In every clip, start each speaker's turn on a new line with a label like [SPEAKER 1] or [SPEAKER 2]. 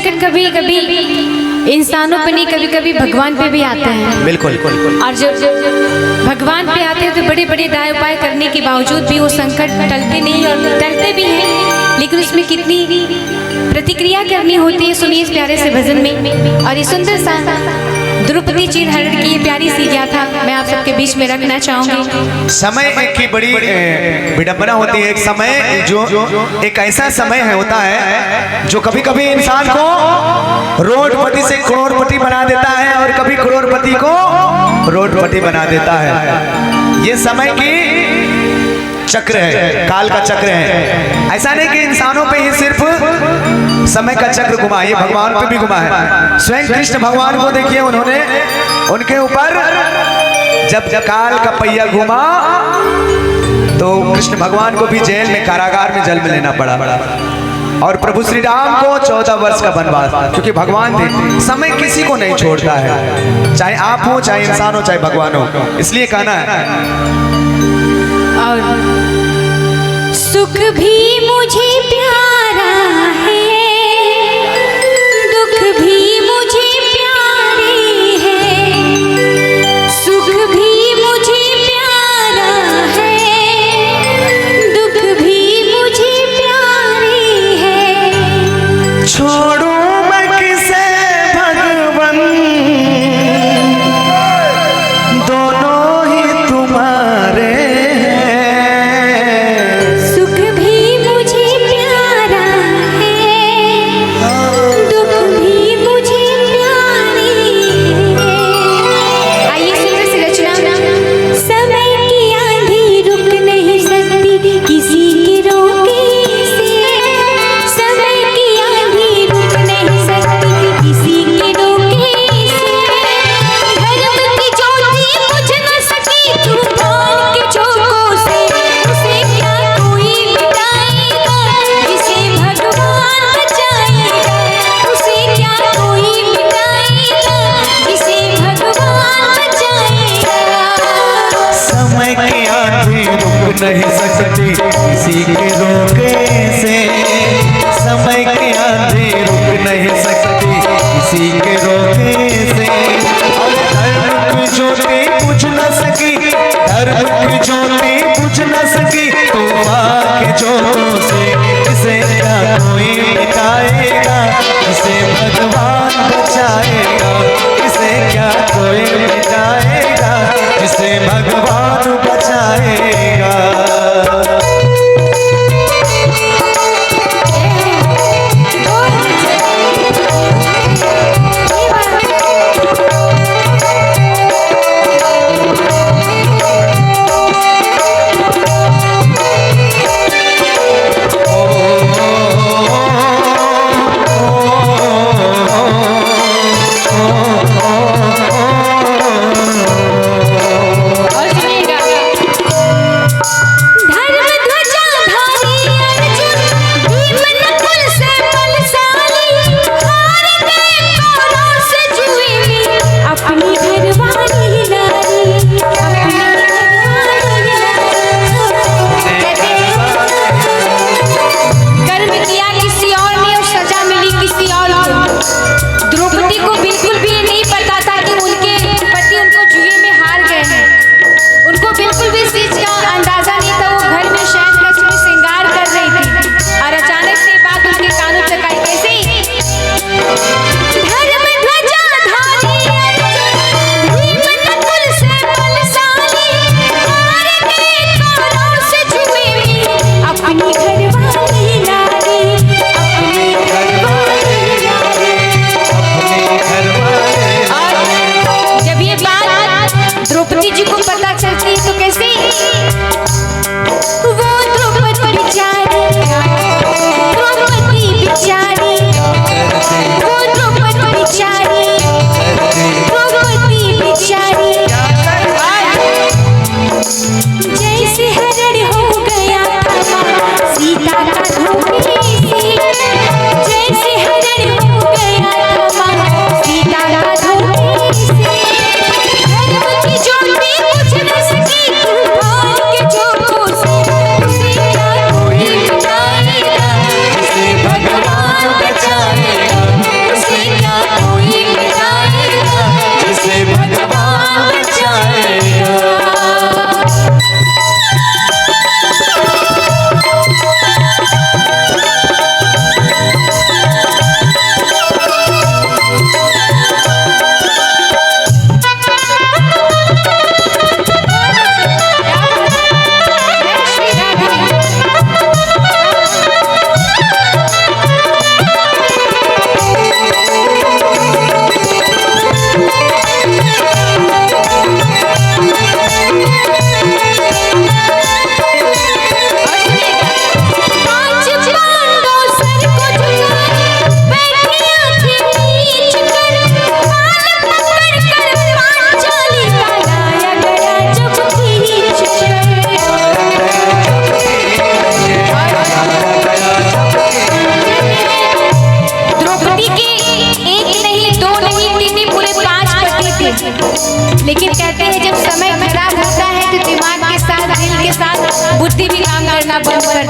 [SPEAKER 1] संकट कभी कभी इंसानों पे नहीं, कभी कभी भगवान पे भी आते हैं।
[SPEAKER 2] बिल्कुल।
[SPEAKER 1] और जब भगवान पे आते हैं तो बड़े बड़े दाय उपाय करने के बावजूद भी वो संकट टलते नहीं और टलते भी हैं, लेकिन उसमें कितनी प्रतिक्रिया करनी होती है। सुनिए इस प्यारे से भजन में। और ये सुंदर सा द्रौपदी चीरहरण की ये प्यारी सी गाथा मैं आप सबके बीच में रखना चाहूंगी।
[SPEAKER 2] समय की बड़ी विडंबना होती है। एक समय जो एक ऐसा समय है होता है जो कभी कभी इंसान को रोडपति से करोड़पति बना देता है और कभी करोड़पति को रोडपति बना देता है। ये समय की चक्र है, काल का चक्र है। ऐसा नहीं कि इंसानों पे ही सिर्फ समय का चक्र घुमा, ये भगवान पे भी घुमा है। स्वयं कृष्ण भगवान को देखिए, उन्होंने उनके ऊपर जब काल का पहिया घुमा तो कृष्ण भगवान को भी जेल में, कारागार में जन्म लेना पड़ा। और प्रभु श्री राम को 14 वर्ष का वनवास, क्योंकि भगवान थे। समय किसी को नहीं छोड़ता है, चाहे आप हो, चाहे इंसान हो, चाहे भगवान हो। इसलिए कहना है
[SPEAKER 1] और सुख भी मुझे प्यारा है, दुख भी मुझे प्यारे है। सुख भी मुझे प्यारा है, दुख भी मुझे प्यारे है।
[SPEAKER 2] छोड़ू मैं किसे भगवन, दोनों ही तुम्हारे। नहीं सकती किसी के रोके से, समय की आंधी रुक नहीं सकती किसी के रोके से। और धर्म की ज्योति बुझ न सकी, धर्म की ज्योति बुझ न सकी तूफान के जोरों से। इसे क्या कोई मिटाएगा, इसे भगवान बचाएगा। इसे क्या कोई मिटाएगा, जिसे भगवान बचाएगा।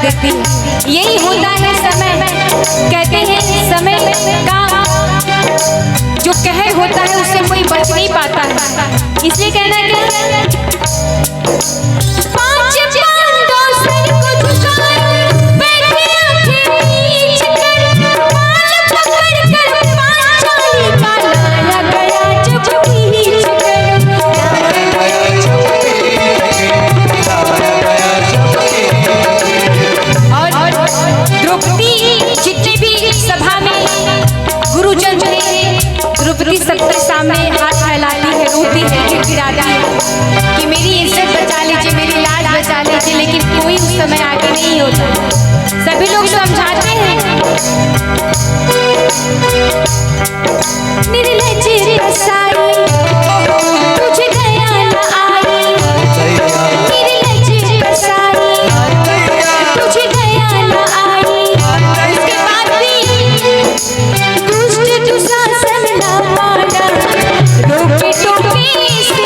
[SPEAKER 1] देती है। यही होता है समय। कहते हैं समय का जो कहर होता है उससे कोई बच नहीं पाता है। इसलिए कहना है कि पांच पांडव सर को झुकाए बैठे आंखें नीच कर, बाल पकड़ कर पांचाली का लाया गया जब खींच कर। और द्रौपदी जितने भी सभा में गुरुजन थे, द्रौपदी सबके सामने हाथ फैलाती है, रोती है, गिड़गिड़ाती है कि मेरी इज्जत बचा लीजिए, मेरी लाज बचा लीजिए, लेकिन कोई उस समय आगे नहीं होता। सभी लोग समझाते हैं निर्लज रसाई तुझे दया न आई, निर्लज रसाई तुझे दया न आई। उसके बाद भी दुष्ट दुशासन न माना, रोके टोके से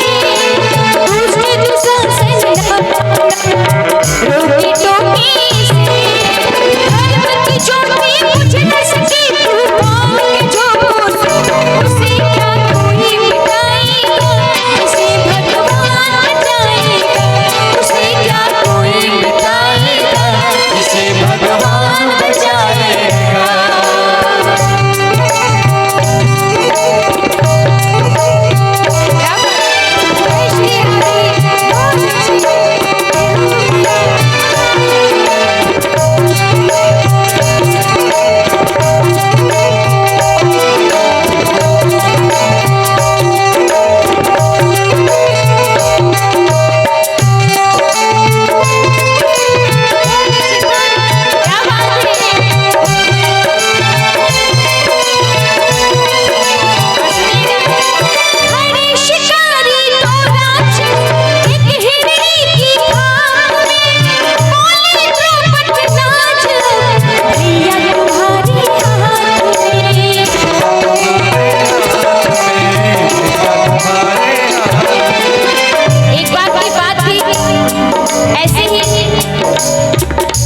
[SPEAKER 1] दुष्ट दुशासन न माना, रोके टोके से धर्म की ज्योति बुझ न सकी, तू पाँव के झोंकों से उसे क्या कोई मिटाएगा, उसे भगवान बचाएगा, उसे क्या कोई मिटाएगा, उसे भगवान बचाएगा।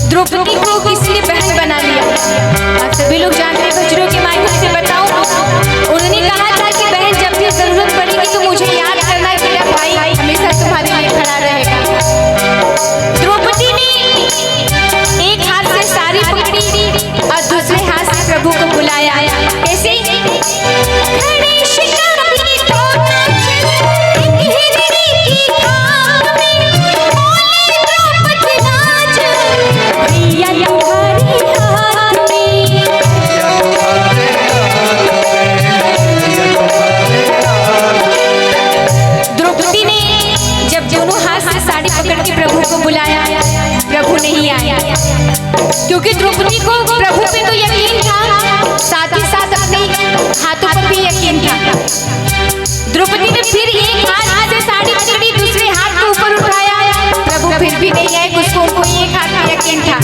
[SPEAKER 1] द्रौपदी को किसी ने बहन बना लिया। आप सभी लोग जानते हैं, बच्चों के माध्यम से बताऊं, उन्होंने कहा था कि बहन जब भी जरूरत पड़ेगी तो मुझे याद करना है, मेरा भाई हमेशा तुम्हारे लिए खड़ा रहेगा। द्रौपदी ने एक हाथ से साड़ी पकड़ी और दूसरे हाथ से प्रभु को बुलाया। कैसे? खड़े शिकारी तो नाचे, एक हिरनी की खाल में, बोले द्रौपदी नाच, भैया तुम्हारे हाथ में। द्रौपदी ने जब दोनों हाथ से साड़ी पकड़ के प्रभु को बुलाया, प्रभु नहीं आया, क्योंकि द्रौपदी को प्रभु पे तो यकीन था, साथ ही साथ अपने हाथों पर भी यकीन था। द्रौपदी ने फिर एक हाथ से साड़ी पकड़ी, दूसरे हाथ को ऊपर उठाया, प्रभु फिर भी नहीं आए, उसको कोई एक हाथ में यकीन था।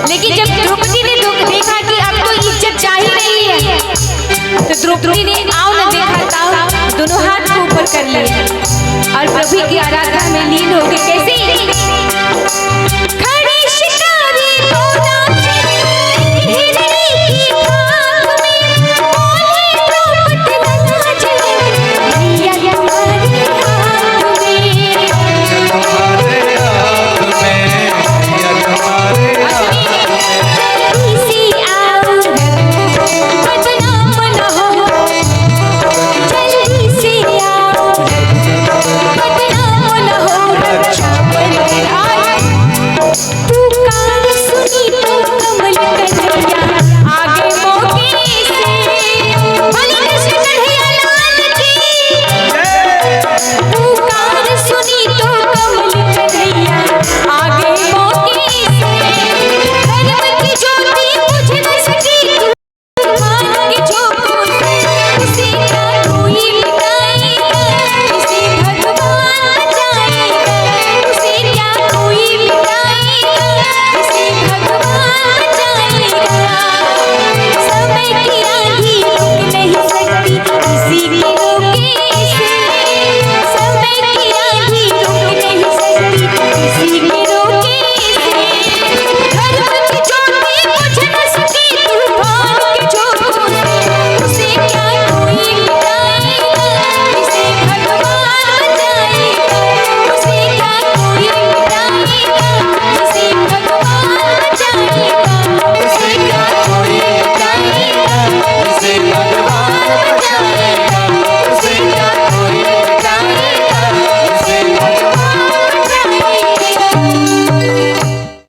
[SPEAKER 1] लेकिन जब द्रौपदी ने देखा कि अब तो इज्जत जा ही रही है, तो द्रौपदी ने आओ न देखा ताओ, दोनों हाथ को ऊपर कर लिए और प्रभु की आराधना में लीन हो गई। कैसे?